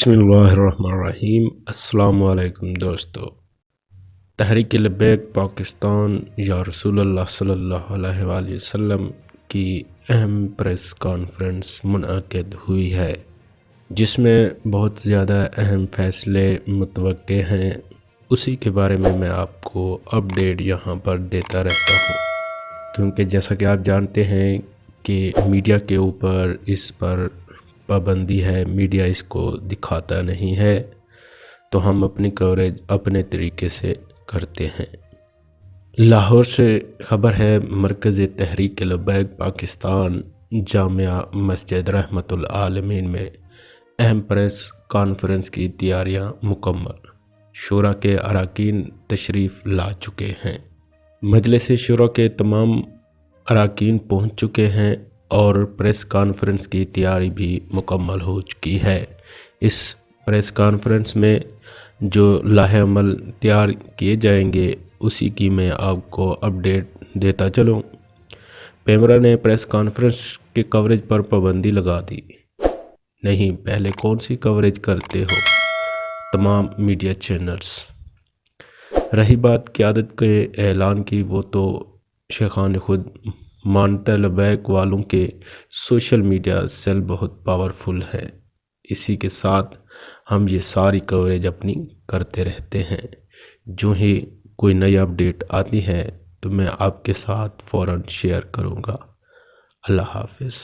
बिस्मिल्लाहिर्रहमानिर्रहीम। अस्सलाम वालेकुम दोस्तों। तहरीक लब्बैक पाकिस्तान या रसूलुल्लाह सल्लल्लाहु अलैहि वसल्लम की अहम प्रेस कॉन्फ्रेंस मुनअक़िद हुई है, जिसमें बहुत ज़्यादा अहम फ़ैसले मुतवक्के हैं। उसी के बारे में मैं आपको अपडेट यहाँ पर देता रहता हूँ, क्योंकि जैसा कि आप जानते हैं कि मीडिया के ऊपर इस पर पाबंदी है, मीडिया इसको दिखाता नहीं है, तो हम अपनी कवरेज अपने तरीके से करते हैं। लाहौर से ख़बर है, मरकज़ तहरीक लब्बैक पाकिस्तान जामिया मस्जिद रहमतुल आलमीन में अहम प्रेस कॉन्फ्रेंस की तैयारियां मुकम्मल। शूरा के अरकान तशरीफ़ ला चुके हैं। मजलिस शूरा के तमाम अरकान पहुंच चुके हैं और प्रेस कॉन्फ्रेंस की तैयारी भी मुकम्मल हो चुकी है। इस प्रेस कॉन्फ्रेंस में जो लाहे अमल तैयार किए जाएंगे उसी की मैं आपको अपडेट देता चलूँ। पेमरा ने प्रेस कॉन्फ्रेंस के कवरेज पर पाबंदी लगा दी। नहीं, पहले कौन सी कवरेज करते हो तमाम मीडिया चैनल्स। रही बात क़यादत के ऐलान की, वो तो शेखान खुद मानता लब्बैक वालों के सोशल मीडिया सेल बहुत पावरफुल है। इसी के साथ हम ये सारी कवरेज अपनी करते रहते हैं। जो ही कोई नई अपडेट आती है तो मैं आपके साथ फ़ौरन शेयर करूँगा। अल्लाह हाफ़िज़।